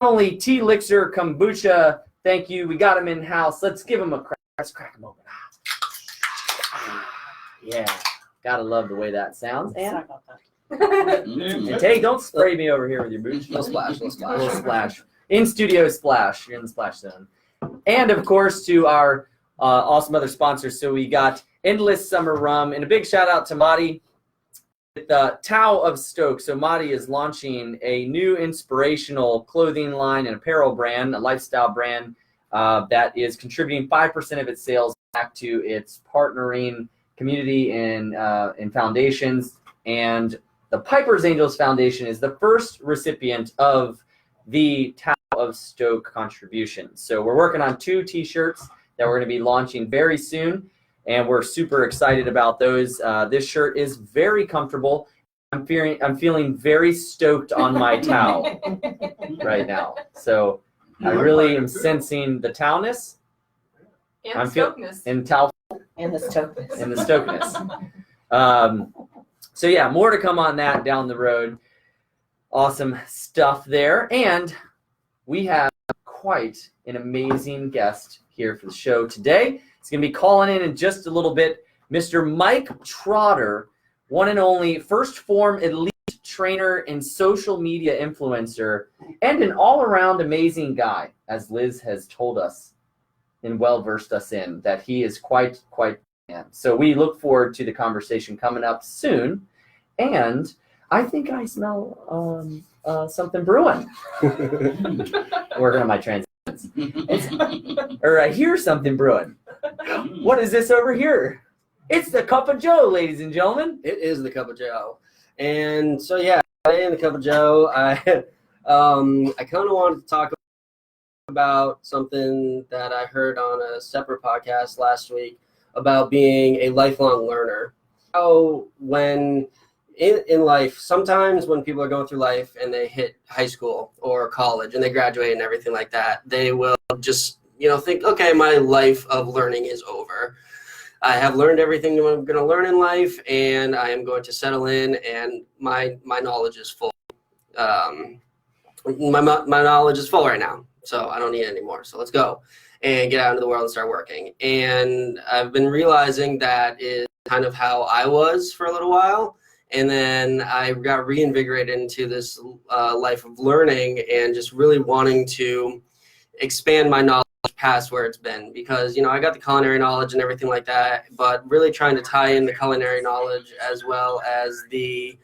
only tea, elixir, kombucha. Thank you. We got them in house. Let's give them a crack. Let's crack them open. Yeah, gotta love the way that sounds. And hey, don't spray me over here with your boots. Little splash. Little splash. In studio splash. You're in the splash zone. And of course to our awesome other sponsors. So we got Endless Summer Rum, and a big shout out to Madi with the Tao of Stoke. So Madi is launching a new inspirational clothing line and apparel brand, a lifestyle brand that is contributing 5% of its sales back to its partnering community and foundations. And the Piper's Angels Foundation is the first recipient of the Tao of Stoke contribution. So we're working on 2 t-shirts that we're going to be launching very soon, and we're super excited about those. This shirt is very comfortable. I'm feeling very stoked on my Tao right now. So I really am sensing the Tao-ness. And the Stokeness. And Tao. And the Stokeness. And the Stokeness. So yeah, more to come on that down the road. Awesome stuff there. And we have quite an amazing guest here for the show today. He's going to be calling in just a little bit. Mr. Mike Trotter, one and only first form elite trainer and social media influencer, and an all-around amazing guy, as Liz has told us and well-versed us in, that he is quite a man. So we look forward to the conversation coming up soon. And I think I smell something brewing. Working on my transitions. Or I hear something brewing. What is this over here? It's the Cup of Joe, ladies and gentlemen. It is the Cup of Joe. And so, yeah, today in the Cup of Joe, I kind of wanted to talk about something that I heard on a separate podcast last week about being a lifelong learner. How when in life, sometimes when people are going through life and they hit high school or college and they graduate and everything like that, they will just, think, okay, my life of learning is over. I have learned everything I'm going to learn in life, and I am going to settle in, and my knowledge is full. My knowledge is full right now, so I don't need it anymore. So let's go and get out into the world and start working. And I've been realizing that is kind of how I was for a little while. And then I got reinvigorated into this life of learning and just really wanting to expand my knowledge past where it's been, because I got the culinary knowledge and everything like that, but really trying to tie in the culinary knowledge as well as the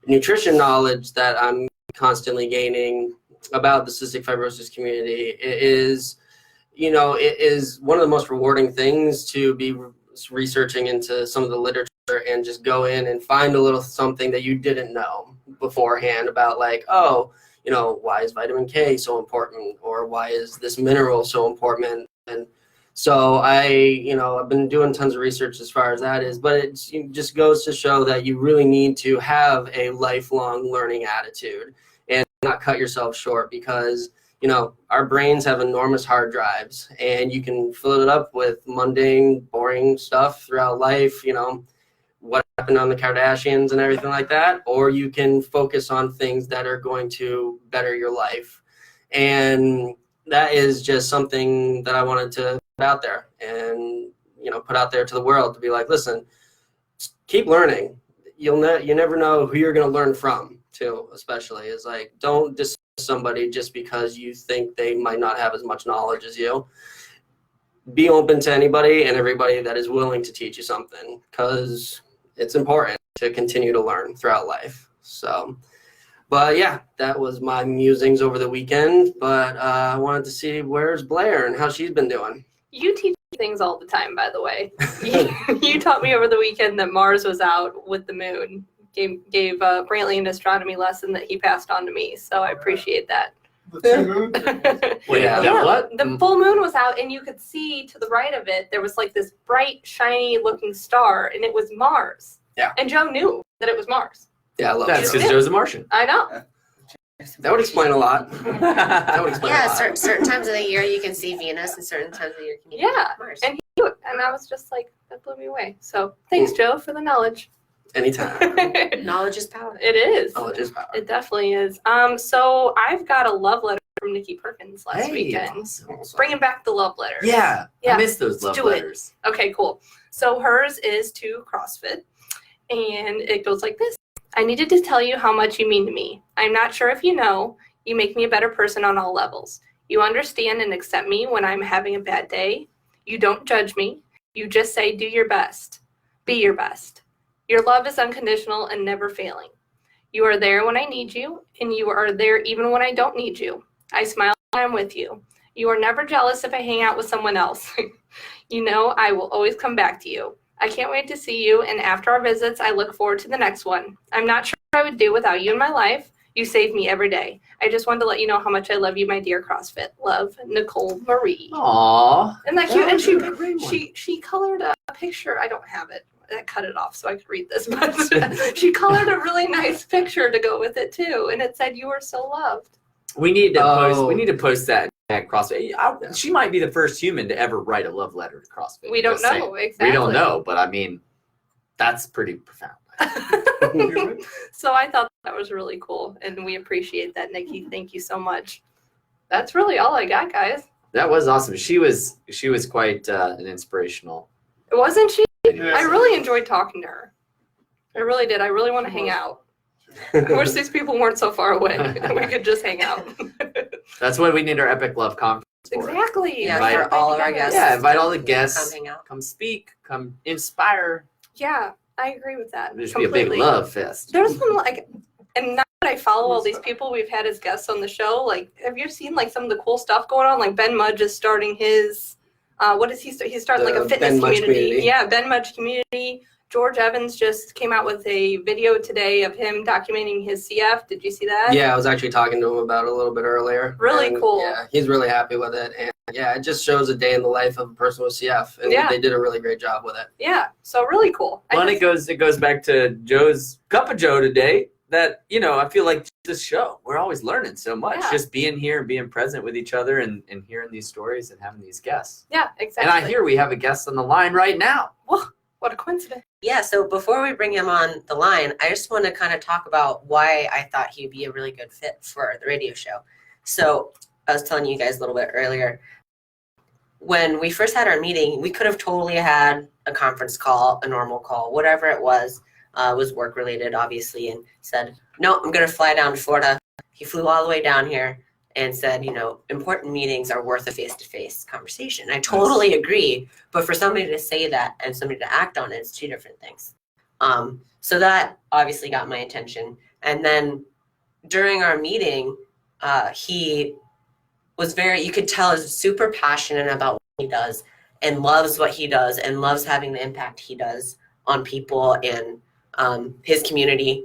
nutrition knowledge that I'm constantly gaining about the cystic fibrosis community. It is one of the most rewarding things to be researching into some of the literature and just go in and find a little something that you didn't know beforehand about, like, why is vitamin K so important, or why is this mineral so important? And so I've been doing tons of research as far as that is, but it just goes to show that you really need to have a lifelong learning attitude and not cut yourself short, because our brains have enormous hard drives, and you can fill it up with mundane, boring stuff throughout life, what happened on the Kardashians and everything like that, or you can focus on things that are going to better your life. And that is just something that I wanted to put out there and, put out there to the world, to be like, listen, keep learning. You never know who you're going to learn from, too, especially. Is like, don't dismiss somebody just because you think they might not have as much knowledge as you. Be open to anybody and everybody that is willing to teach you something, because it's important to continue to learn throughout life. So, but yeah, that was my musings over the weekend. But I wanted to see, where's Blair and how she's been doing. You teach me things all the time, by the way. You taught me over the weekend that Mars was out with the moon. Gave Brantley an astronomy lesson that he passed on to me. So I appreciate that. Wait, Yeah, what? the full moon was out, and you could see to the right of it, there was like this bright, shiny looking star, and it was Mars. Yeah. And Joe knew that it was Mars. Yeah, I love That's that. because Joe's a Martian. I know. That would explain a lot. That would explain a Yeah, lot. certain times of the year you can see Venus, and certain times of the year you can see Mars. And he knew it, and I was just like, that blew me away. So thanks, Joe, for the knowledge. Anytime. It Knowledge is power. is. Knowledge is power. It definitely is. So I've got a love letter from Nikki Perkins last weekend. Awesome. Bringing back the love letters. Yeah, Yeah. I miss those love do it. letters. Okay, cool. So hers is to CrossFit, and it goes like this. I needed to tell you how much you mean to me. I'm not sure if you know, you make me a better person on all levels. You understand and accept me when I'm having a bad day. You don't judge me. You just say, do your best. Be your best. Your love is unconditional and never failing. You are there when I need you, and you are there even when I don't need you. I smile when I'm with you. You are never jealous if I hang out with someone else. You know I will always come back to you. I can't wait to see you, and after our visits, I look forward to the next one. I'm not sure what I would do without you in my life. You save me every day. I just wanted to let you know how much I love you, my dear CrossFit. Love, Nicole Marie. Aww. Isn't that cute? And great one. she colored a picture. I don't have it. I cut it off so I could read this, but she colored a really nice picture to go with it too, and it said, "You are so loved." We need to post. Oh. We need to post that at CrossFit. She might be the first human to ever write a love letter to CrossFit. We don't Just saying. know exactly. We don't know, but I mean, that's pretty profound. So I thought that was really cool, and we appreciate that, Nikki. Thank you so much. That's really all I got, guys. That was awesome. She was quite an inspirational. Wasn't she? Yes. I really enjoyed talking to her. I really did. I really want to hang out. I wish these people weren't so far away and we could just hang out. That's what we need our Epic Love Conference for. Exactly. Yeah, Invite for all of our guests. Yeah, invite all the Come guests. hang out. Come speak. Come inspire. Yeah, I agree with that. There should be a big love fest. There's some and now that I follow all these people we've had as guests on the show, have you seen some of the cool stuff going on? Like Ben Mudge is starting his, what is he? He's starting a fitness Ben Mudge community. Yeah, Ben Mudge community. George Evans just came out with a video today of him documenting his CF. Did you see that? Yeah, I was actually talking to him about it a little bit earlier. Really And, cool. Yeah, he's really happy with it. And yeah, it just shows a day in the life of a person with CF. And Yeah. they did a really great job with it. Yeah, so really cool. Well, and it goes back to Joe's Cup of Joe today. That I feel like this show, we're always learning so much. Yeah. Just being here and being present with each other and hearing these stories and having these guests. Yeah, exactly. And I hear we have a guest on the line right now. Whoa, what a coincidence. Yeah, so before we bring him on the line, I just want to kind of talk about why I thought he'd be a really good fit for the radio show. So I was telling you guys a little bit earlier, when we first had our meeting, we could have totally had a conference call, a normal call, whatever it was work related, obviously, and said, no, I'm going to fly down to Florida. He flew all the way down here and said, important meetings are worth a face-to-face conversation. I totally agree. But for somebody to say that and somebody to act on it, it's two different things. So that obviously got my attention. And then during our meeting, he was you could tell is super passionate about what he does and loves what he does and loves having the impact he does on people and his community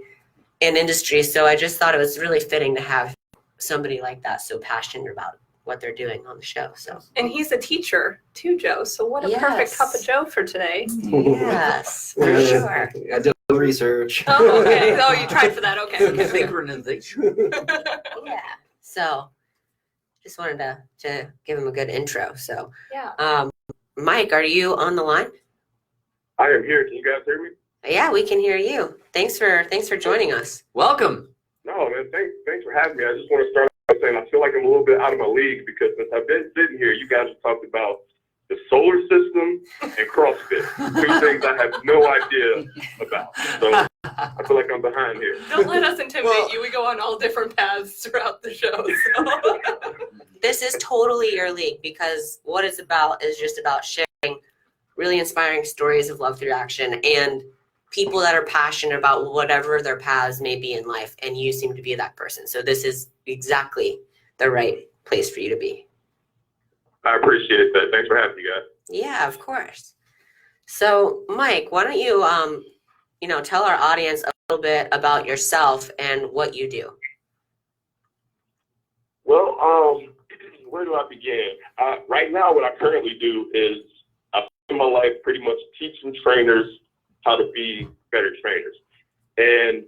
and industry. So I just thought it was really fitting to have somebody like that so passionate about what they're doing on the show. So And he's a teacher too, Joe. So what a perfect cup of Joe for today. yes, for sure. I did the research. Oh, okay. Oh, you tried for that. Okay. Synchronization. Yeah. So just wanted to give him a good intro. So Yeah. Mike, are you on the line? I am here. Can you guys hear me? Yeah, we can hear you. Thanks for joining us. Welcome. No, man. Thanks for having me. I just want to start by saying I feel like I'm a little bit out of my league because since I've been sitting here, you guys have talked about the solar system and CrossFit, two things I have no idea about. So I feel like I'm behind here. Don't let us intimidate you. We go on all different paths throughout the show. So. This is totally your league because what it's about is just about sharing really inspiring stories of love through action and people that are passionate about whatever their paths may be in life, and you seem to be that person. So this is exactly the right place for you to be. I appreciate that. Thanks for having me, guys. Yeah, of course. So, Mike, why don't you, tell our audience a little bit about yourself and what you do? Well, where do I begin? Right now, what I currently do is I spend my life pretty much teaching trainers how to be better trainers. And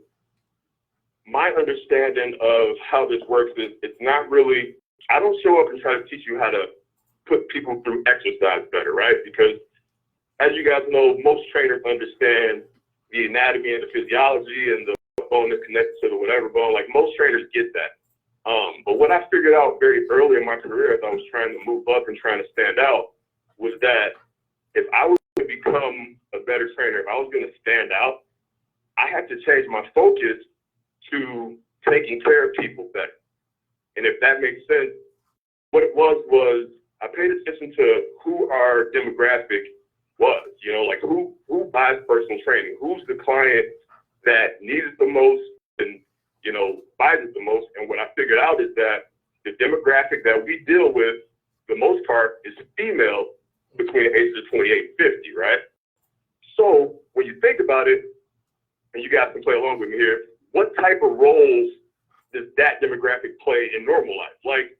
my understanding of how this works is it's not really, I don't show up and try to teach you how to put people through exercise better, right? Because as you guys know, most trainers understand the anatomy and the physiology and the bone that's connected to the whatever bone. Like most trainers get that. But what I figured out very early in my career as I was trying to move up and trying to stand out was that if I was to become a better trainer, if I was going to stand out, I had to change my focus to taking care of people better. And if that makes sense, what it was I paid attention to who our demographic was, you know, like who buys personal training, who's the client that needs it the most and, you know, buys it the most. And what I figured out is that the demographic that we deal with, the most part, is female between the ages of 28 and 50, right? So when you think about it, and you guys can play along with me here, what type of roles does that demographic play in normal life? Like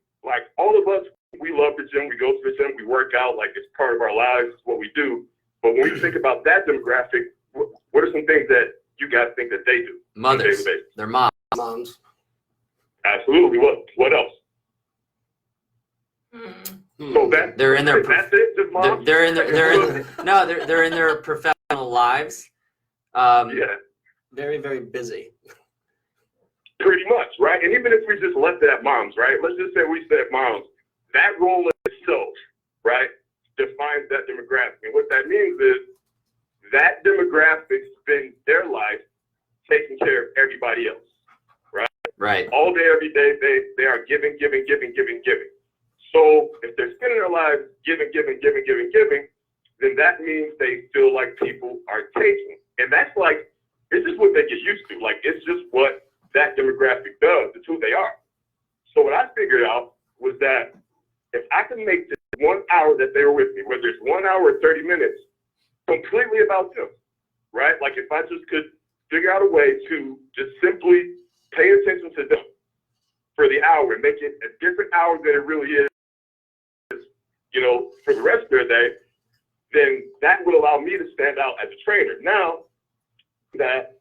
all of us, we love the gym, we go to the gym, we work out, like it's part of our lives, it's what we do. But when we think about that demographic, what are some things that you guys think that they do? Mothers. They're moms. Moms. Absolutely. What else? So They're in their that's it, just moms? they're in their professional lives. Yeah. Very, very busy. Pretty much, right? And even if we just left it at moms, right? Let's just say we said moms, that role itself, right, defines that demographic. And what that means is that demographic spends their life taking care of everybody else, right? Right. All day, every day, they are giving. So if they're spending their lives giving, then that means they feel like people are taking. And that's like, it's just what they get used to. Like, it's just what that demographic does. It's who they are. So what I figured out was that if I can make this 1 hour that they were with me, whether it's 1 hour or 30 minutes, completely about them, right? Like if I just could figure out a way to just simply pay attention to them for the hour and make it a different hour than it really is, you know, for the rest of their day, then that would allow me to stand out as a trainer. Now, that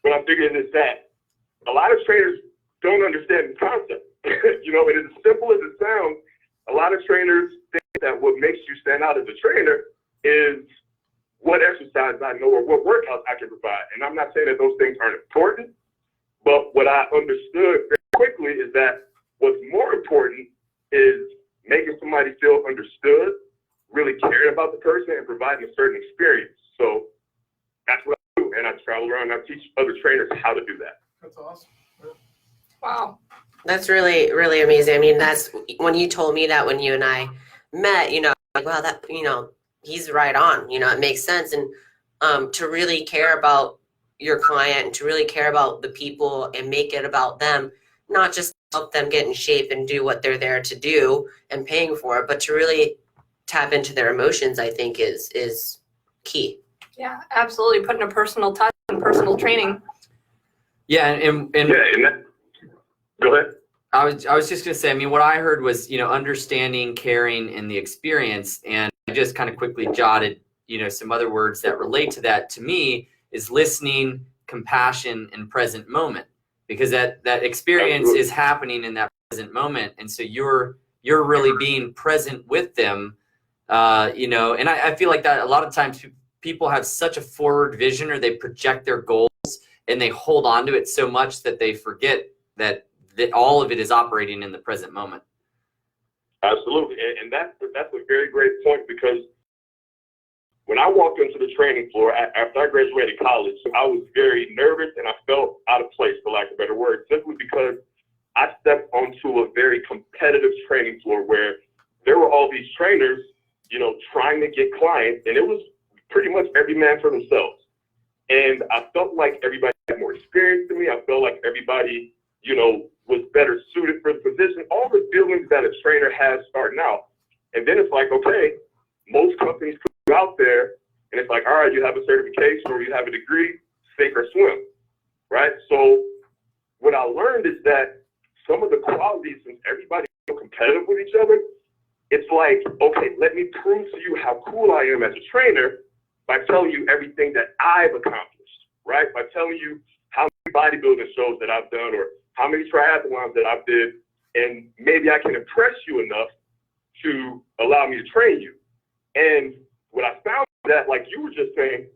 what I'm figuring is that a lot of trainers don't understand the concept. You know, and as simple as it sounds, a lot of trainers think that what makes you stand out as a trainer is what exercise I know or what workouts I can provide. And I'm not saying that those things aren't important, but what I understood very quickly is that what's more important is making somebody feel understood, really caring about the person, and providing a certain experience. So that's what I do, and I travel around and I teach other trainers how to do that. That's awesome. Wow. That's really, really amazing. I mean, that's when you told me that when you and I met, you know, like, wow, that, you know, he's right on, you know, it makes sense. And to really care about your client and to really care about the people and make it about them, not just help them get in shape and do what they're there to do and paying for it, but to really tap into their emotions, I think is key. Yeah, absolutely. Putting a personal touch on personal training. Yeah, and Go ahead. I was just gonna say, I mean, what I heard was, you know, understanding, caring, and the experience, and I just kind of quickly jotted, you know, some other words that relate to that. To me, is listening, compassion, and present moment, because that experience is happening in that present moment, and so you're really being present with them, you know. And I feel like that a lot of times people have such a forward vision, or they project their goals and they hold on to it so much that they forget that all of it is operating in the present moment. Absolutely, and that's a very great point, because when I walked into the training floor after I graduated college, I was very nervous and I felt out of place, for lack of a better word, simply because I stepped onto a very competitive training floor where there were all these trainers, you know, trying to get clients, and it was pretty much every man for themselves. And I felt like everybody had more experience than me. I felt like everybody, you know, was better suited for the position. All the feelings that a trainer has starting out. And then it's like, okay, most companies put you out there, and it's like, all right, you have a certification or you have a degree, sink or swim, right? So what I learned is that some of the qualities, since everybody's so competitive with each other, it's like, okay, let me prove to you how cool I am as a trainer by telling you everything that I've accomplished, right? By telling you how many bodybuilding shows that I've done or how many triathlons that I've did, and maybe I can impress you enough to allow me to train you. And what I found that, like you were just saying,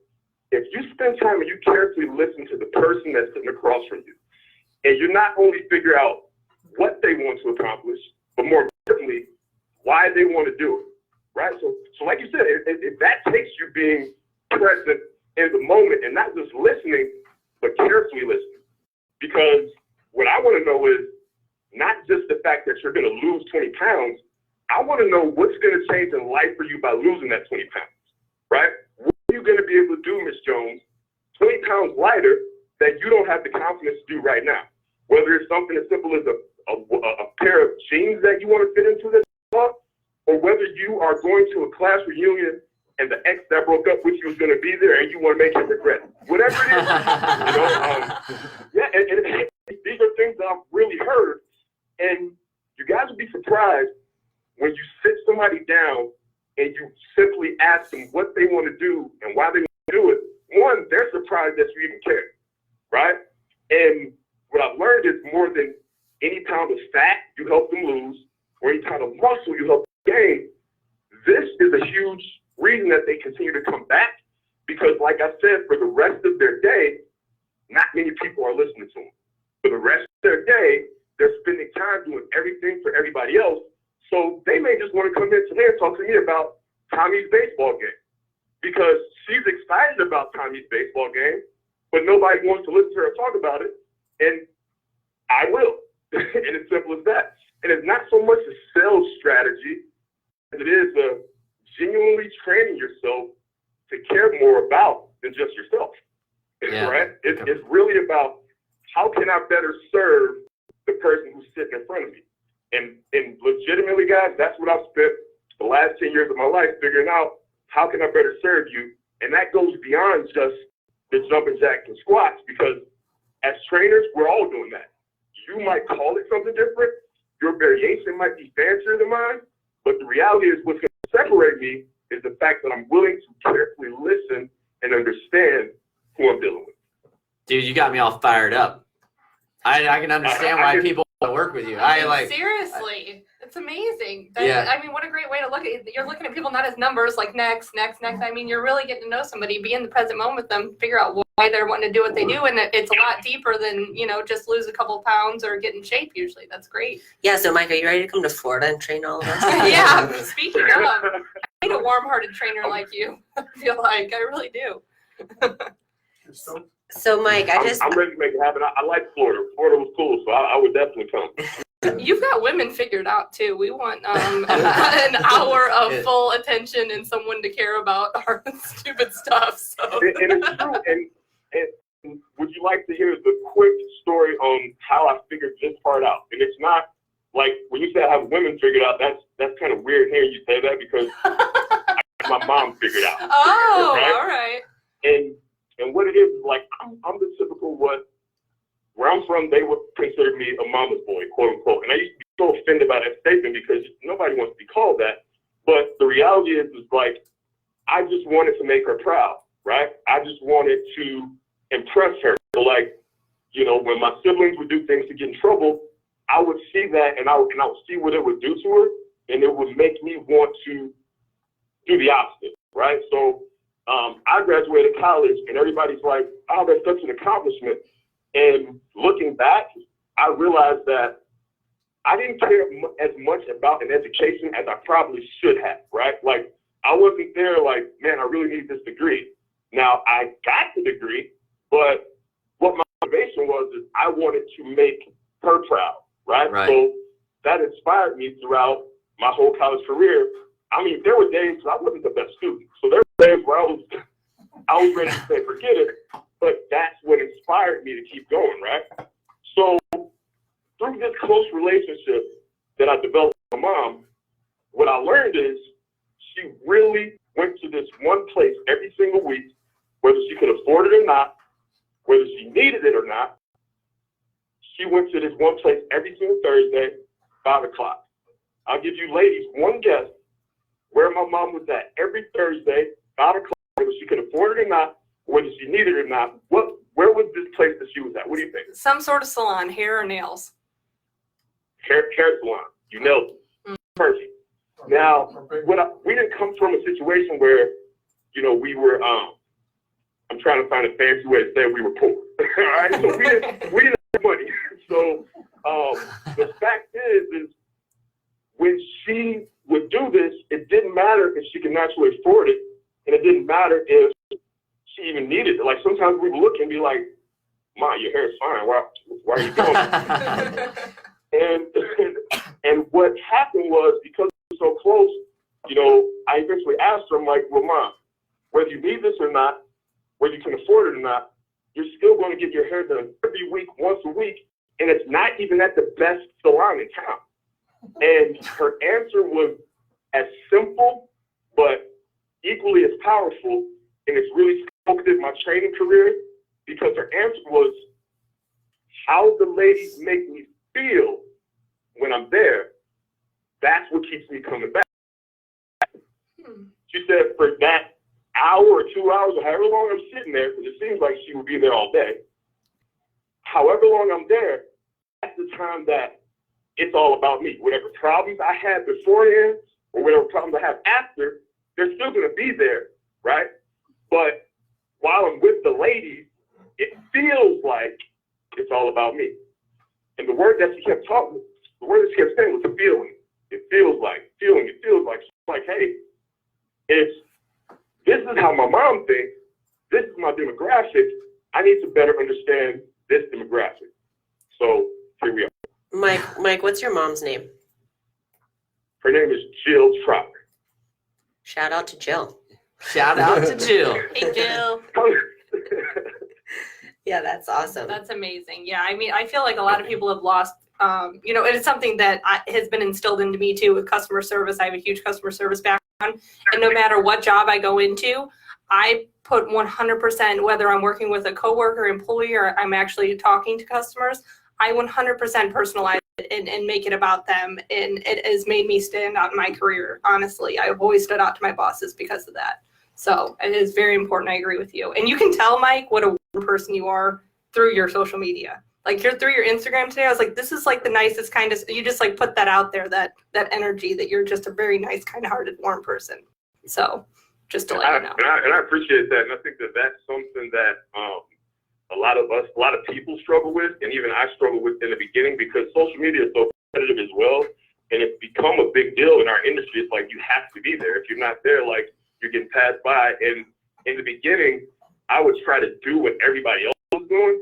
if you spend time and you carefully listen to the person that's sitting across from you, and you not only figure out what they want to accomplish, but more importantly, why they want to do it, right? So like you said, if that takes you being present in the moment and not just listening, but carefully listening. Because what I want to know is not just the fact that you're going to lose 20 pounds. I want to know what's going to change in life for you by losing that 20 pounds, right? What are you going to be able to do, Ms. Jones, 20 pounds lighter that you don't have the confidence to do right now? Whether it's something as simple as a pair of jeans that you want to fit into that or whether you are going to a class reunion and the ex that broke up with you is going to be there and you want to make him regret it. Whatever it is, and these are things that I've really heard, and you guys would be surprised when you sit somebody down and you simply ask them what they want to do and why they want to do it. One, they're surprised that you even care, right? And what I've learned is more than any pound of fat you help them lose or any pound of muscle you help them gain, this is a huge reason that they continue to come back, because like I said, for the rest of their day, not many people are listening to them. For the rest of their day, they're spending time doing everything for everybody else. So they may just want to come in today and talk to me about Tommy's baseball game because she's excited about Tommy's baseball game, but nobody wants to listen to her talk about it. And I will. And it's simple as that. And it's not so much a sales strategy as it is a genuinely training yourself to care more about than just yourself. Yeah. Right? It's really about how can I better serve the person who's sitting in front of me. And legitimately, guys, that's what I've spent the last 10 years of my life figuring out. How can I better serve you? And that goes beyond just the jumping jacks and squats, because as trainers, we're all doing that. You might call it something different. Your variation might be fancier than mine. But the reality is what's going to separate me is the fact that I'm willing to carefully listen and understand who I'm dealing with. Dude, you got me all fired up. I can understand why people want to work with you. Seriously, it's amazing. Yeah. I mean, what a great way to look at it. You're looking at people not as numbers, like next. I mean, you're really getting to know somebody, be in the present moment with them, figure out why they're wanting to do what they do, and it's a lot deeper than, just lose a couple pounds or get in shape usually. That's great. Yeah, so Mike, are you ready to come to Florida and train all of us? Yeah, speaking of, I need a warm-hearted trainer like you. I feel like I really do. So, Mike, I'm ready to make it happen. I like Florida. Florida was cool, so I would definitely come. You've got women figured out, too. We want an hour of full attention and someone to care about our stupid stuff. So. And it's true. And would you like to hear the quick story on how I figured this part out? And it's not like when you say I have women figured out, that's kind of weird hearing you say that, because my mom figured out. Oh, right? All right. And what it is like, I'm the typical where I'm from, they would consider me a mama's boy, quote unquote. And I used to be so offended by that statement because nobody wants to be called that. But the reality is like, I just wanted to make her proud, right? I just wanted to impress her. So like, when my siblings would do things to get in trouble, I would see that and I would see what it would do to her, and it would make me want to do the opposite, right? So I graduated college, and everybody's like, oh, that's such an accomplishment. And looking back, I realized that I didn't care as much about an education as I probably should have, right? Like, I wasn't there like, man, I really need this degree. Now, I got the degree, but what my motivation was is I wanted to make her proud, right? So that inspired me throughout my whole college career. I mean, there were days I wasn't the best student. So there were days where I was ready to say, forget it. But that's what inspired me to keep going, right? So through this close relationship that I developed with my mom, what I learned is she really went to this one place every single week, whether she could afford it or not, whether she needed it or not. She went to this one place every single Thursday, 5 o'clock. I'll give you ladies one guess where my mom was at every Thursday, 5 o'clock, whether she could afford it or not, whether she needed it or not. Where was this place that she was at? What do you think? Some sort of salon, hair or nails. Hair salon. You nailed it. Mm-hmm. Perfect. Now, we didn't come from a situation where, we were, I'm trying to find a fancy way to say we were poor. All right? So we didn't have money. So the fact is when she would do this, it didn't matter if she could naturally afford it, and it didn't matter if she even needed it. Like sometimes we would look and be like, "Ma, your hair's fine. Why are you doing it?" and what happened was, because we were so close, I eventually asked her, I'm like, "Well, Ma, whether you need this or not, whether you can afford it or not, you're still going to get your hair done every week, once a week, and it's not even at the best salon in town." And her answer was as simple, but equally as powerful, and it's really sculpted my training career, because her answer was, how the ladies make me feel when I'm there, that's what keeps me coming back. She said for that hour or 2 hours or however long I'm sitting there, because it seems like she would be there all day, however long I'm there, that's the time that it's all about me. Whatever problems I had beforehand or whatever problems I have after, they're still going to be there, right? But while I'm with the ladies, it feels like it's all about me. And the word that she kept talking, the word that she kept saying was the feeling. It feels like, feeling, it feels like. She's like, hey, this is how my mom thinks, this is my demographic, I need to better understand this demographic. So here we are. Mike, what's your mom's name? Her name is Jill Trotter. Shout out to Jill. Shout out to Jill. Hey, Jill. Yeah, that's awesome. That's amazing. Yeah, I mean, I feel like a lot of people have lost, and it's something that has been instilled into me too with customer service. I have a huge customer service background, and no matter what job I go into, I put 100%, whether I'm working with a coworker, employee, or I'm actually talking to customers, I 100% personalize it and make it about them, and it has made me stand out in my career. Honestly, I've always stood out to my bosses because of that. So it is very important. I agree with you. And you can tell, Mike, what a person you are through your social media. Like through your Instagram today, I was like, this is like the nicest, kindest. You just like put that out there, that energy that you're just a very nice, kind-hearted, warm person. So just to let you know. And I appreciate that. And I think that that's something that a lot of people struggle with, and even I struggle with in the beginning, because social media is so competitive as well, and it's become a big deal in our industry. It's like you have to be there. If you're not there, like you're getting passed by. And in the beginning, I would try to do what everybody else was doing,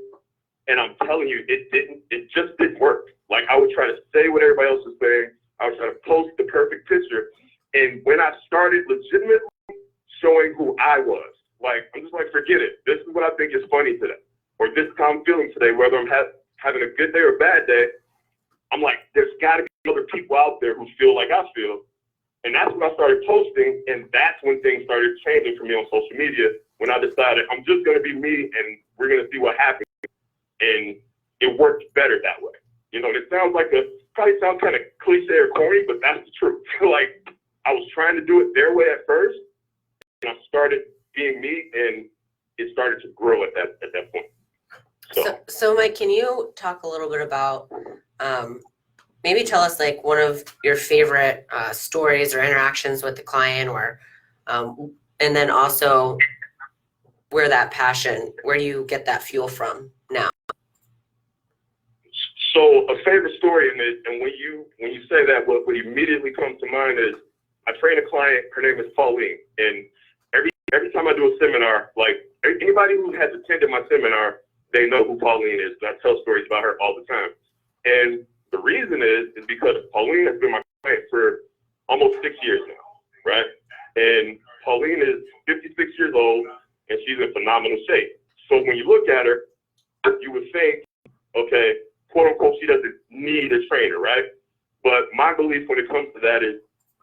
and I'm telling you, it just didn't work. Like I would try to say what everybody else was saying. I would try to post the perfect picture, and when I started legitimately showing who I was, like I'm just like, forget it. This is what I think is funny today, or this is how I'm feeling today, whether I'm having a good day or a bad day. I'm like, there's got to be other people out there who feel like I feel. And that's when I started posting, and that's when things started changing for me on social media, when I decided I'm just going to be me, and we're going to see what happens. And it worked better that way. And it sounds like probably sounds kind of cliche or corny, but that's the truth. Like, I was trying to do it their way at first, and I started being me, and it started to grow at that point. So Mike, can you talk a little bit about, maybe tell us like one of your favorite stories or interactions with the client, or, and then also where do you get that fuel from now? So a favorite story, and when you say that, what immediately comes to mind is I train a client. Her name is Pauline, and every time I do a seminar, like anybody who has attended my seminar, they know who Pauline is. I tell stories about her all the time, and the reason is because Pauline has been my client for almost 6 years now, right? And Pauline is 56 years old, and she's in phenomenal shape. So when you look at her, you would think, okay, quote unquote, she doesn't need a trainer, right? But my belief when it comes to that is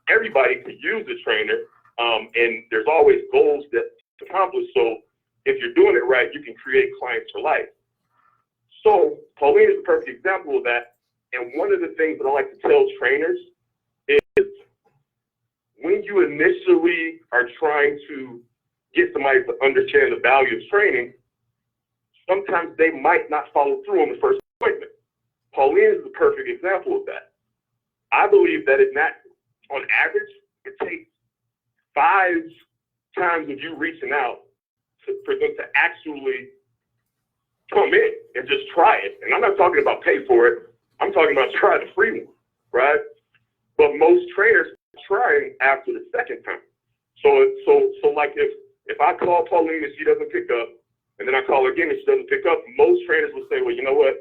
everybody could use a trainer, and there's always goals that to accomplish. So if you're doing it right, you can create clients for life. So Pauline is a perfect example of that. And one of the things that I like to tell trainers is when you initially are trying to get somebody to understand the value of training, sometimes they might not follow through on the first appointment. Pauline is the perfect example of that. I believe that on average, it takes 5 times of you reaching out for them to actually come in and just try it. And I'm not talking about pay for it. I'm talking about try the free one, right? But most trainers trying after the second time. So like if I call Pauline and she doesn't pick up, and then I call her again and she doesn't pick up, most trainers will say, well, you know what?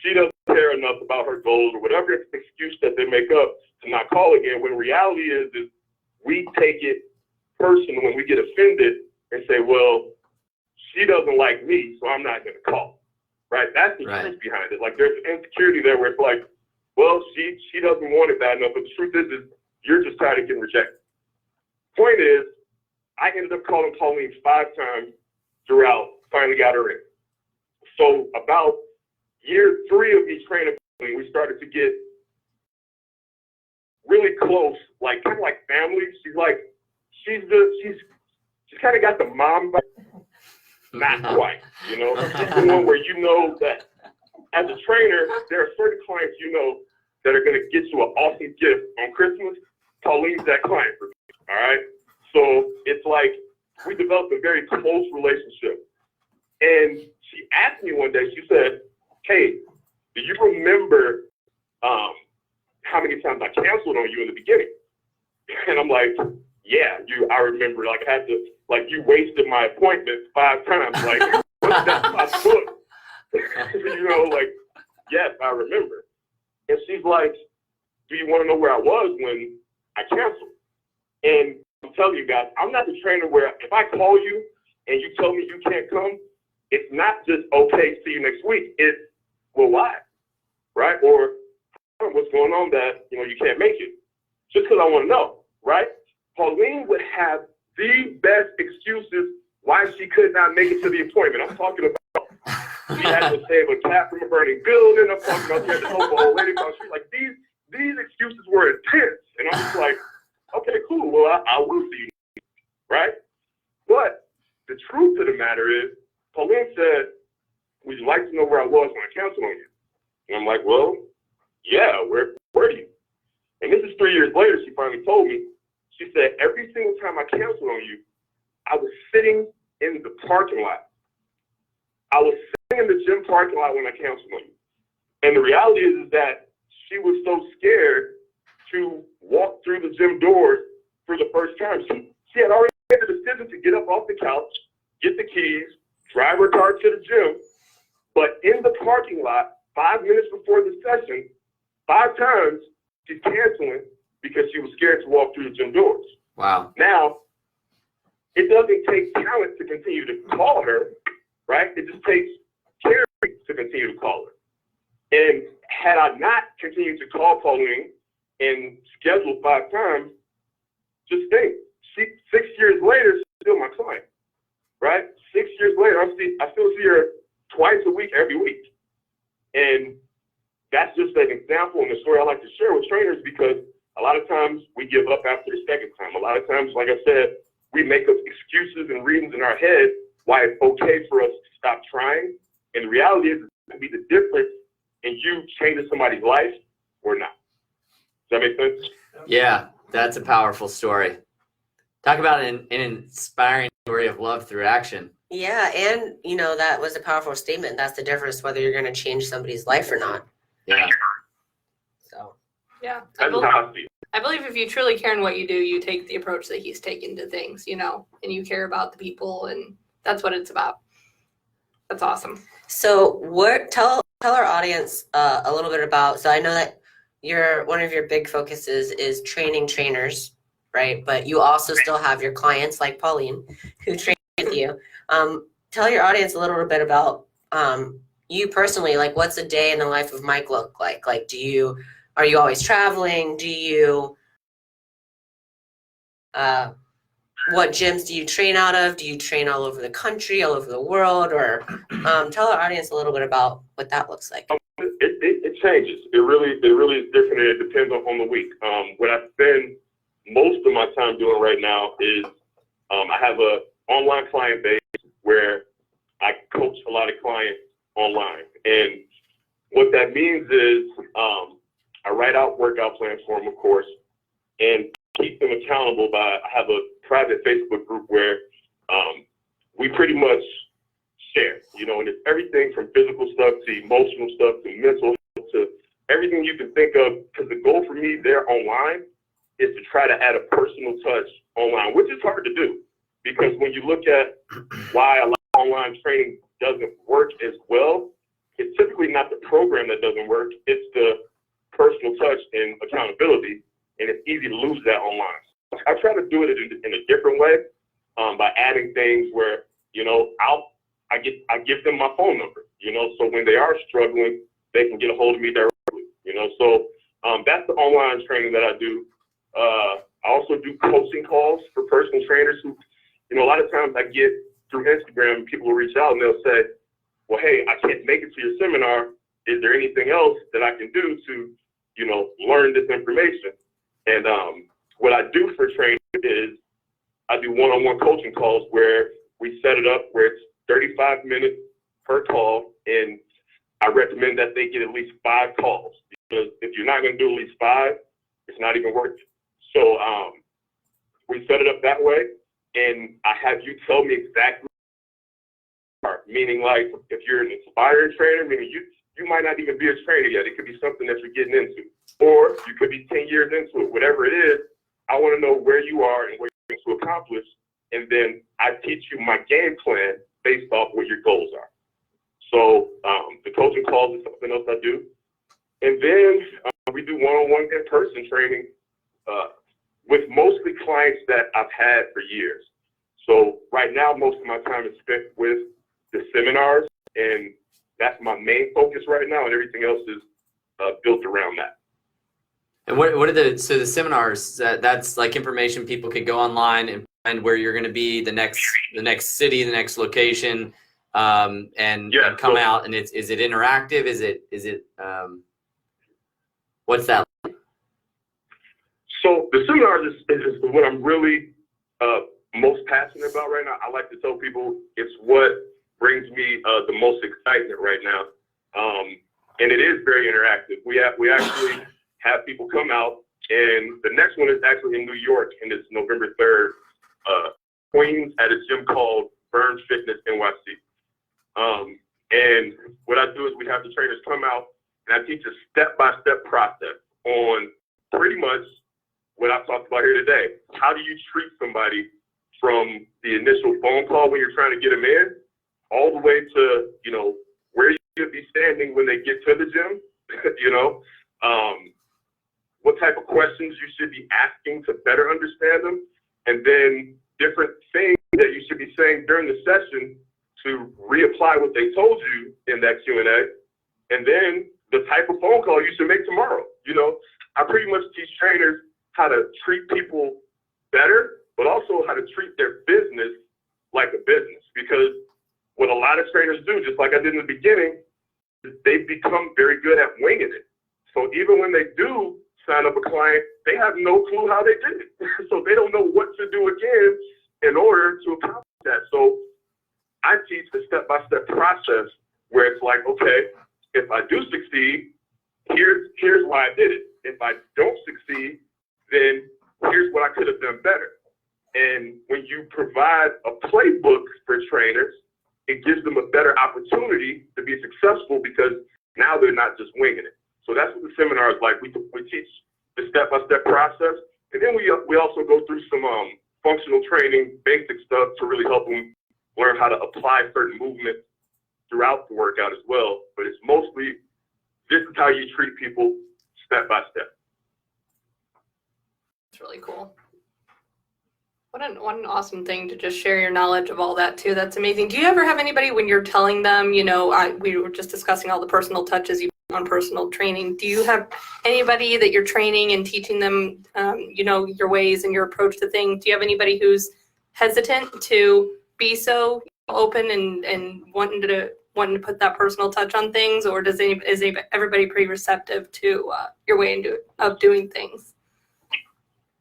She doesn't care enough about her goals or whatever excuse that they make up to not call again. When reality is we take it personal when we get offended and say, well, she doesn't like me, so I'm not going to call. Right? That's the truth behind it. Like there's an insecurity there where it's like, well, she doesn't want it bad enough, but the truth is you're just tired of getting rejected. Point is, I ended up calling Pauline 5 times throughout, finally got her in. So about year 3 of me training Pauline, we started to get really close, like kind of like family. She's kind of got the mom vibe, not quite, you know. She's the one where you know that as a trainer, there are certain clients you know that are going to get you an awesome gift on Christmas. Pauline's that client for me, all right? So it's like we developed a very close relationship. And she asked me one day, she said, hey, do you remember how many times I canceled on you in the beginning? And I'm like, yeah, I remember. Like, I had to, like, you wasted my appointment 5 times. Like, that's my book. You know, like, yes, I remember. And she's like, do you want to know where I was when I canceled? And I'm telling you guys, I'm not the trainer where if I call you and you tell me you can't come, it's not just, okay, see you next week. It's, well, why? Right? Or what's going on that, you know, you can't make it. Just because I want to know, right? Pauline would have the best excuses why she could not make it to the appointment. I'm talking about she had to save a cat from a burning building. I'm talking about she had to help an old lady. She's like, these excuses were intense. And I'm just like, okay, cool. Well, I will see you, right? But the truth of the matter is, Pauline said, would you like to know where I was when I canceled on you? And I'm like, well, yeah, where were you? And this is 3 years later, she finally told me. She said, every single time I canceled on you, I was sitting in the parking lot. I was sitting in the gym parking lot when I canceled on you. And the reality is that she was so scared to walk through the gym doors for the first time. She had already made the decision to get up off the couch, get the keys, drive her car to the gym. But in the parking lot, 5 minutes before the session, 5 times she's canceling because she was scared to walk through the gym doors. Wow. Now, it doesn't take talent to continue to call her, right? It just takes care to continue to call her. And had I not continued to call Pauline and schedule 5 times, just think, 6 years later, she's still my client, right? 6 years later, I still see her twice a week, every week. And that's just an example and a story I like to share with trainers because a lot of times we give up after the second time. A lot of times, like I said, we make up excuses and reasons in our head why it's okay for us to stop trying. And the reality is, it's going to be the difference in you changing somebody's life or not. Does that make sense? Yeah, that's a powerful story. Talk about an inspiring story of love through action. Yeah, and you know, that was a powerful statement. That's the difference whether you're going to change somebody's life or not. Yeah. So. Yeah. That's how I feel. I believe if you truly care in what you do, you take the approach that he's taken to things, you know, and you care about the people, and that's what it's about. That's awesome. So tell our audience a little bit about, so I know that one of your big focuses is training trainers, right? But you also still have your clients like Pauline who train with you. Tell your audience a little bit about you personally, like what's a day in the life of Mike look like? Like, are you always traveling? What gyms do you train out of? Do you train all over the country, all over the world? Or tell our audience a little bit about what that looks like. It changes. It really is different, and it depends on the week. What I spend most of my time doing right now is I have a online client base where I coach a lot of clients online. And what that means is I write out workout plans for them, of course, and keep them accountable I have a private Facebook group where we pretty much share, you know, and it's everything from physical stuff to emotional stuff to mental health to everything you can think of, because the goal for me there online is to try to add a personal touch online, which is hard to do, because when you look at why a lot of online training doesn't work as well, it's typically not the program that doesn't work, it's the personal touch and accountability, and it's easy to lose that online. So I try to do it in a different way, by adding things where, you know, I give them my phone number, you know, so when they are struggling, they can get a hold of me directly, you know. So that's the online training that I do. I also do coaching calls for personal trainers who, you know, a lot of times I get through Instagram, people will reach out and they'll say, well, hey, I can't make it to your seminar. Is there anything else that I can do to, you know, learn this information? And what I do for training is I do one-on-one coaching calls where we set it up where it's 35 minutes per call, and I recommend that they get at least 5 calls, because if you're not going to do at least 5, it's not even worth it. So we set it up that way, and I have you tell me exactly, meaning like if you're an inspired trainer, meaning you might not even be a trainer yet. It could be something that you're getting into, or you could be 10 years into it. Whatever it is, I want to know where you are and what you're going to accomplish, and then I teach you my game plan based off what your goals are. So the coaching calls is something else I do. And then we do one-on-one in-person training with mostly clients that I've had for years. So right now, most of my time is spent with the seminars, and that's my main focus right now, and everything else is built around that. And what are the seminars, that's like information people can go online and find where you're going to be, the next city, the next location, and come out, and is it interactive? Is it what's that like? So the seminars is what I'm really most passionate about right now. I like to tell people it's what brings me the most excitement right now, and it is very interactive. We actually have people come out, and the next one is actually in New York, and it's November 3rd, Queens, at a gym called Burn Fitness NYC. And what I do is we have the trainers come out, and I teach a step-by-step process on pretty much what I've talked about here today. How do you treat somebody from the initial phone call when you're trying to get them in, all the way to, you know, where you should be standing when they get to the gym, you know, what type of questions you should be asking to better understand them, and then different things that you should be saying during the session to reapply what they told you in that Q&A, and then the type of phone call you should make tomorrow. You know, I pretty much teach trainers how to treat people better, but also how to treat their business like a business, because what a lot of trainers do, just like I did in the beginning, is they become very good at winging it. So even when they do sign up a client, they have no clue how they did it. So they don't know what to do again in order to accomplish that. So I teach the step-by-step process where it's like, okay, if I do succeed, here's why I did it. If I don't succeed, then here's what I could have done better. And when you provide a playbook for trainers, it gives them a better opportunity to be successful, because now they're not just winging it. So that's what the seminar is like. We teach the step-by-step process, and then we also go through some functional training, basic stuff to really help them learn how to apply certain movements throughout the workout as well. But it's mostly, this is how you treat people step by step. It's really cool. What an awesome thing to just share your knowledge of all that too. That's amazing. Do you ever have anybody when you're telling them, you know, we were just discussing all the personal touches you on personal training. Do you have anybody that you're training and teaching them, you know, your ways and your approach to things? Do you have anybody who's hesitant to be so open and wanting to put that personal touch on things, or is everybody pretty receptive to your way of doing things?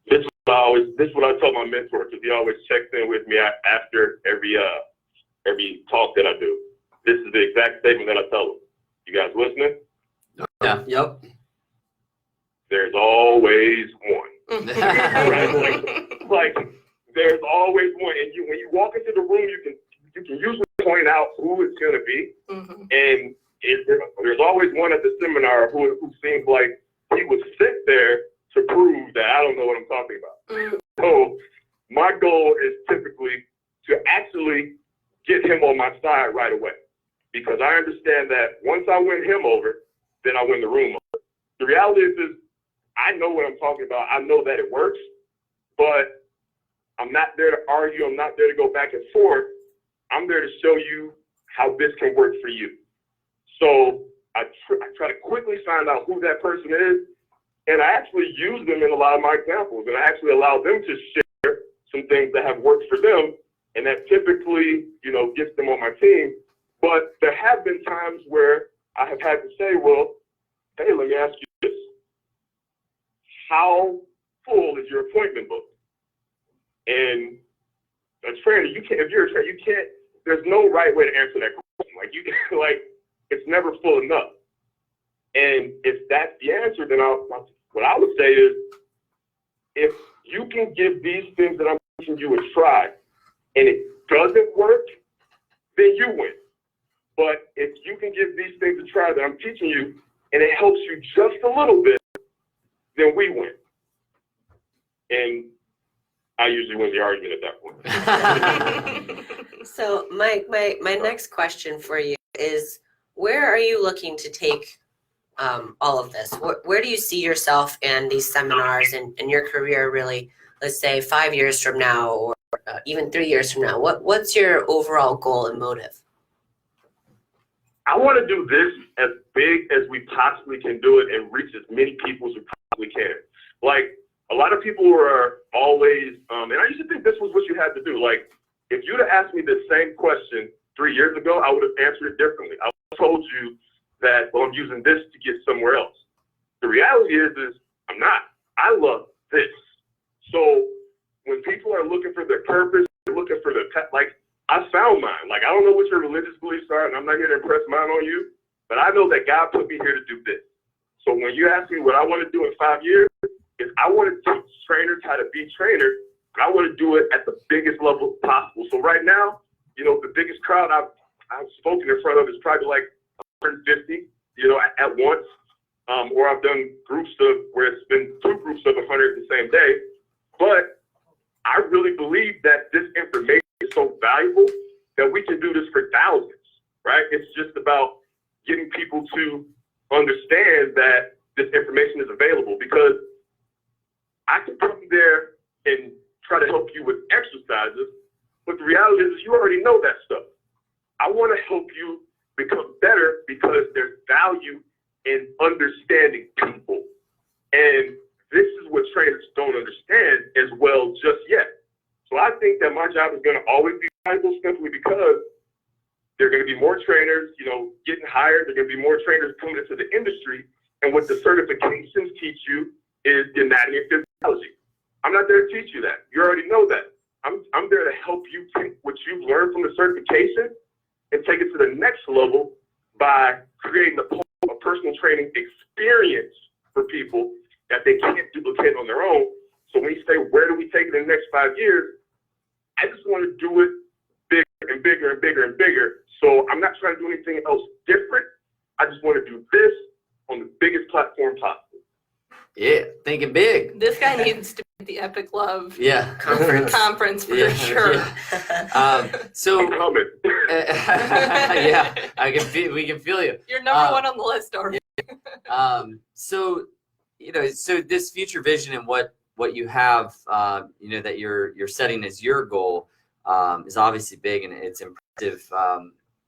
This is what I tell my mentor, because he always checks in with me after every talk that I do. This is the exact statement that I tell them. You guys listening? Yeah. Yep. There's always one. Right? Like, there's always one. And when you walk into the room, you can usually point out who it's going to be. Mm-hmm. And there's always one at the seminar who seems like he was sit there to prove that I don't know what I'm talking about. So my goal is typically to actually get him on my side right away, because I understand that once I win him over, then I win the room over. The reality is I know what I'm talking about. I know that it works, but I'm not there to argue. I'm not there to go back and forth. I'm there to show you how this can work for you. So I try to quickly find out who that person is, and I actually use them in a lot of my examples, and I actually allow them to share some things that have worked for them, and that typically, gets them on my team. But there have been times where I have had to say, well, hey, let me ask you this. How full is your appointment book? And a trainer, if you're a trainer, there's no right way to answer that question. It's never full enough. And if that's the answer, then what I would say is, if you can give these things that I'm teaching you a try, and it doesn't work, then you win. But if you can give these things a try that I'm teaching you, and it helps you just a little bit, then we win. And I usually win the argument at that point. So Mike, my next question for you is, where are you looking to take all of this? Where do you see yourself in these seminars and your career, really, let's say 5 years from now, or even 3 years from now? What's your overall goal and motive? I want to do this as big as we possibly can do it and reach as many people as we possibly can. Like, a lot of people are always, and I used to think this was what you had to do. Like, if you'd have asked me the same question 3 years ago, I would have answered it differently. I would have told you that, well, I'm using this to get somewhere else. The reality is I'm not. I love this. So when people are looking for their purpose, they're looking for I found mine. I don't know what your religious beliefs are, and I'm not here to impress mine on you, but I know that God put me here to do this. So when you ask me what I want to do in 5 years, is I want to teach trainers how to be trainers, but I want to do it at the biggest level possible. So right now, the biggest crowd I've spoken in front of is probably 150, at once. Or I've done groups where it's been 2 groups of 100 the same day. But I really believe that this information is so valuable that we can do this for thousands, right? It's just about getting people to understand that this information is available, because I can come there and try to help you with exercises, but the reality is you already know that stuff. I want to help you become better because there's value in understanding people. And this is what trainers don't understand as well just yet. So I think that my job is going to always be valuable simply because there are going to be more trainers, getting hired. There are going to be more trainers coming into the industry. And what the certifications teach you is the anatomy and physiology. I'm not there to teach you that. You already know that. I'm there to help you take what you've learned from the certification and take it to the next level by creating a personal training experience for people that they can't duplicate on their own. So when you say, where do we take it in the next 5 years? I just want to do it bigger and bigger and bigger and bigger. So I'm not trying to do anything else different. I just want to do this on the biggest platform possible. Yeah, thinking big. This guy needs to be at the Epic Love Conference for sure. Yeah. So I'm coming. yeah, we can feel you. You're number one on the list already. So this future vision and what you have, that you're setting as your goal, is obviously big, and it's impressive,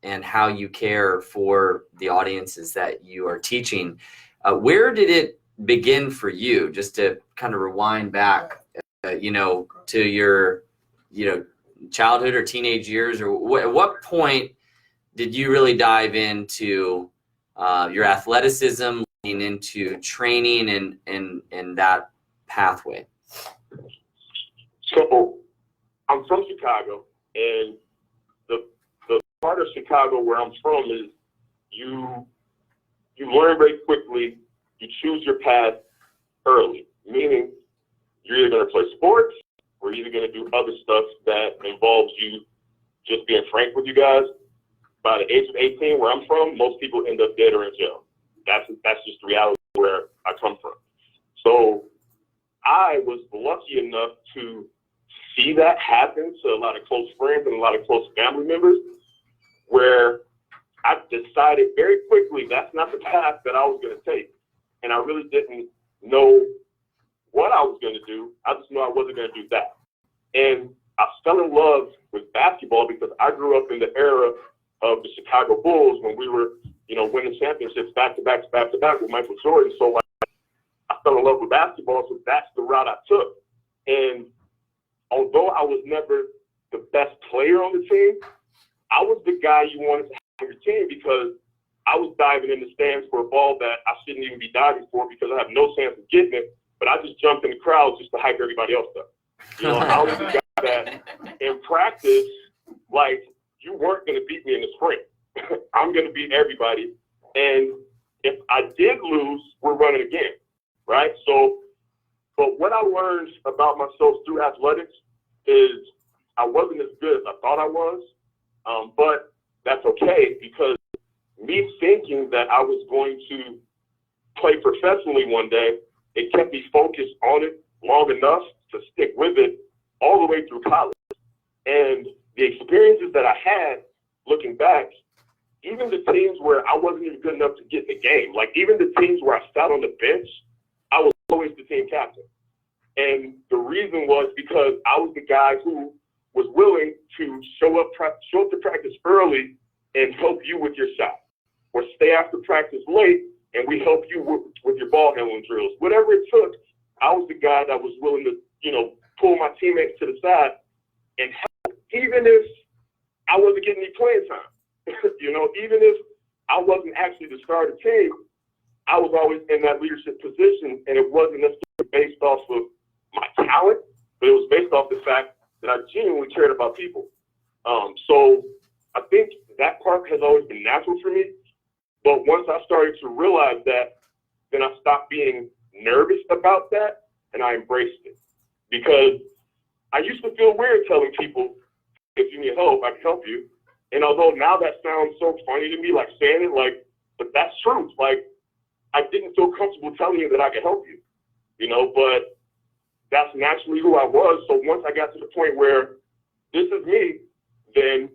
and how you care for the audiences that you are teaching. Where did it begin for you, just to kind of rewind back, to your, childhood or teenage years, or at what point did you really dive into your athleticism, leading into training and that pathway? So I'm from Chicago, and the part of Chicago where I'm from is you learn very quickly. You choose your path early, meaning you're either going to play sports or you're either going to do other stuff that involves you. Just being frank with you guys, by the age of 18, where I'm from, most people end up dead or in jail. that's just the reality where I come from. So I was lucky enough to see that happen to a lot of close friends and a lot of close family members, where I decided very quickly that's not the path that I was going to take. And I really didn't know what I was going to do. I just knew I wasn't going to do that. And I fell in love with basketball because I grew up in the era of the Chicago Bulls when we were, winning championships back to back with Michael Jordan. So I fell in love with basketball, so that's the route I took. And although I was never the best player on the team, I was the guy you wanted to have on your team because I was diving in the stands for a ball that I shouldn't even be diving for because I have no chance of getting it, but I just jumped in the crowd just to hype everybody else up. I was the guy that in practice, like, you weren't going to beat me in the sprint. I'm going to beat everybody. And if I did lose, we're running again, right? So, but what I learned about myself through athletics is I wasn't as good as I thought I was, but that's okay because me thinking that I was going to play professionally one day, it kept me focused on it long enough to stick with it all the way through college. And the experiences that I had looking back, even the teams where I wasn't even good enough to get in the game, like even the teams where I sat on the bench, I was always the team captain. And the reason was because I was the guy who was willing to show up to practice early and help you with your shot, or stay after practice late and we help you with your ball handling drills. Whatever it took, I was the guy that was willing to, pull my teammates to the side and help, even if I wasn't getting any playing time. Even if I wasn't actually the starter team, I was always in that leadership position, and it wasn't necessarily based off of my talent, but it was based off the fact that I genuinely cared about people. So I think that part has always been natural for me. But once I started to realize that, then I stopped being nervous about that, and I embraced it. Because I used to feel weird telling people, if you need help, I can help you. And although now that sounds so funny to me, like saying it, but that's truth. Like, I didn't feel comfortable telling you that I could help you, but that's naturally who I was. So once I got to the point where this is me, then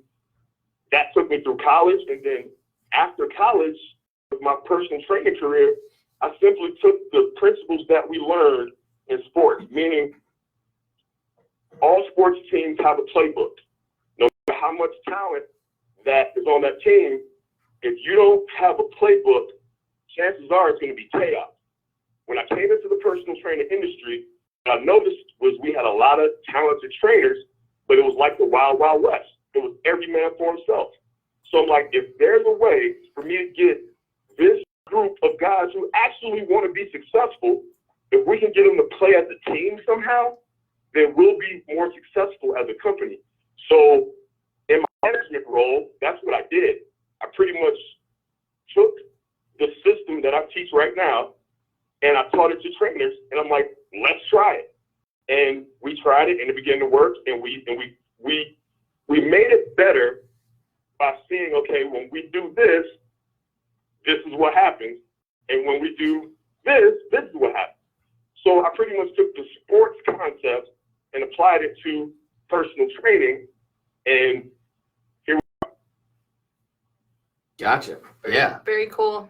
that took me through college. And then after college, with my personal training career, I simply took the principles that we learned in sports, meaning all sports teams have a playbook. No matter how much talent that is on that team, if you don't have a playbook, chances are it's going to be chaos. When I came into the personal training industry, what I noticed was we had a lot of talented trainers, but it was like the Wild Wild West. It was every man for himself. So I'm like, if there's a way for me to get this group of guys who actually want to be successful, if we can get them to play as a team somehow, then we'll be more successful as a company. So in my management role, that's what I did. I pretty much took the system that I teach right now, and I taught it to trainers, and I'm like, let's try it. And we tried it, and it began to work, and we made it better by seeing, okay, when we do this, this is what happens, and when we do this, this is what happens. So I pretty much took the sports concept and applied it to personal training, and here we are. Gotcha. Yeah. Very cool.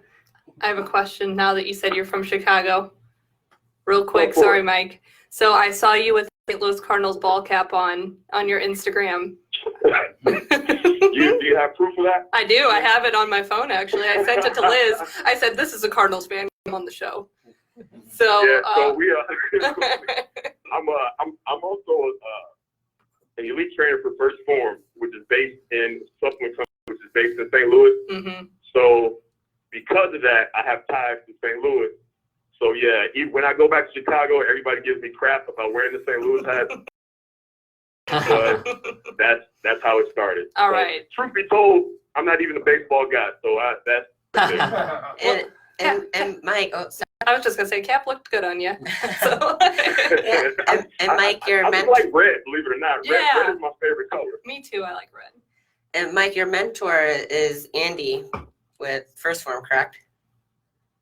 I have a question now that you said you're from Chicago. Real quick, Go for sorry, it. Mike. So I saw you with St. Louis Cardinals ball cap on your Instagram. Do you have proof of that? I do. I have it on my phone, actually. I sent it to Liz. I said, this is a Cardinals fan on the show. So, Yeah, so we are. I'm also an elite trainer for First Form, which is based in Supplement Company, which is based in St. Louis. mm-hmm. So because of that, I have ties to St. Louis. So yeah, when I go back to Chicago, everybody gives me crap about wearing the St. Louis hat. But that's how it started. All right. Truth be told, I'm not even a baseball guy, so that's and Mike, I was just going to say, Cap looked good on you. So. and Mike, your I mentor. like red, believe it or not. Yeah. Red is my favorite color. Me too. I like red. And Mike, your mentor is Andy with First Form, correct?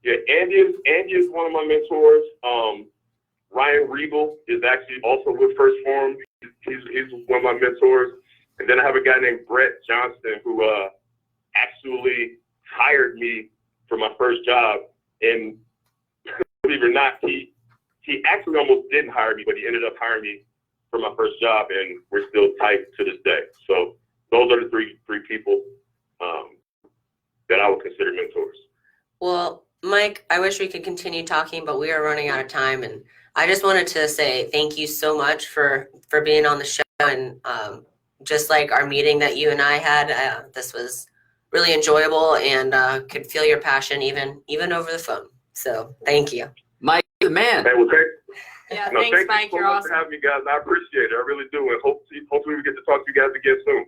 Yeah, Andy is one of my mentors. Ryan Regal is actually also with First Form. He's one of my mentors. And then I have a guy named Brett Johnston who actually hired me for my first job. And believe it or not, he actually almost didn't hire me, but he ended up hiring me for my first job, and we're still tight to this day. So those are the three people that I would consider mentors. Well, Mike, I wish we could continue talking, but we are running out of time. And I just wanted to say thank you so much for being on the show. And just like our meeting that you and I had, this was really enjoyable, and could feel your passion even over the phone. So thank you. Mike, the man. Hey, well, Yeah, no, thanks, thank Mike. you so You're much awesome. for having me, guys. I appreciate it. I really do. And hopefully we get to talk to you guys again soon.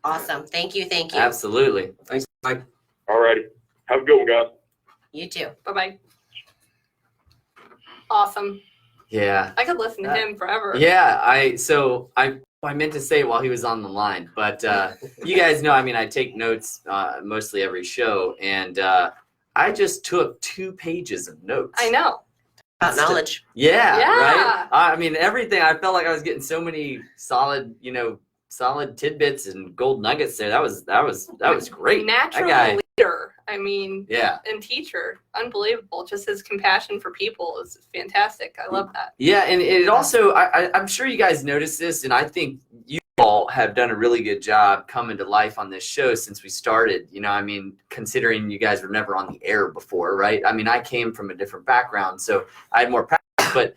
Awesome. Thank you. Thank you. Absolutely. Thanks, Mike. All righty. Have a good one, guys. You too. Bye-bye. Awesome. Yeah. I could listen to him forever. Yeah, I meant to say it while he was on the line, but you guys know, I mean, I take notes mostly every show, and I just took 2 pages of notes. I know. About knowledge. Yeah, Yeah. right? I mean, everything, I felt like I was getting so many solid tidbits and gold nuggets there. That was great. Natural That guy, leader. I mean, yeah. and teacher. Unbelievable. Just his compassion for people is fantastic. I love that. Yeah, and it also, I'm sure you guys noticed this, and I think you all have done a really good job coming to life on this show since we started. You know, I mean, considering you guys were never on the air before, right? I mean, I came from a different background, so I had more practice, but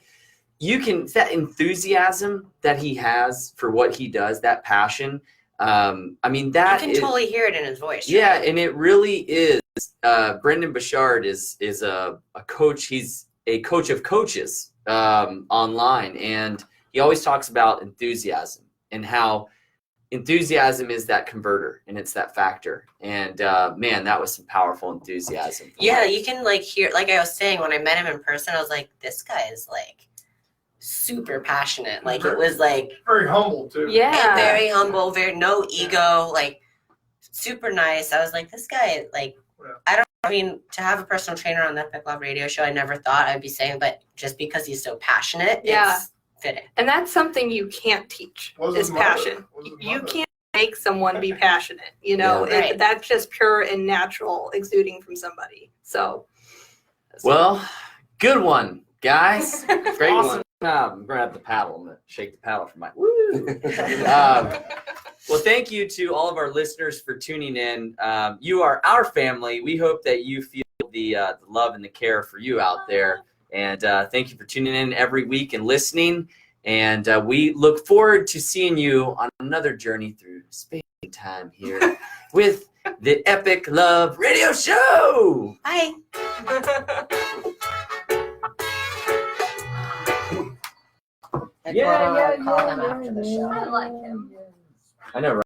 that enthusiasm that he has for what he does, that passion, I mean, that you can totally hear it in his voice. yeah, and it really is. Brendan Bouchard is a coach. He's a coach of coaches online, and he always talks about enthusiasm and how enthusiasm is that converter, and it's that factor. And man, that was some powerful enthusiasm. Yeah, you can hear, like I was saying, when I met him in person, I was like, this guy is super passionate. It was Very humble too. Yeah. and very humble, no ego, super nice. I was like, this guy, I mean, to have a personal trainer on the Epic Love radio show, I never thought I'd be saying, but just because he's so passionate, Yeah. it's fitting. And that's something you can't teach is passion. You can't make someone be passionate, you know. Yeah. Right. That's just pure and natural exuding from somebody. So Well, good one, guys. Great Awesome one. job. Grab the paddle. I'm gonna shake the paddle for my woo. Well, thank you to all of our listeners for tuning in. You are our family. We hope that you feel the love and the care for you out there. And thank you for tuning in every week and listening. And we look forward to seeing you on another journey through space and time here with the Epic Love Radio Show. Bye. Yeah, Call them after the show. I like him. I know, right?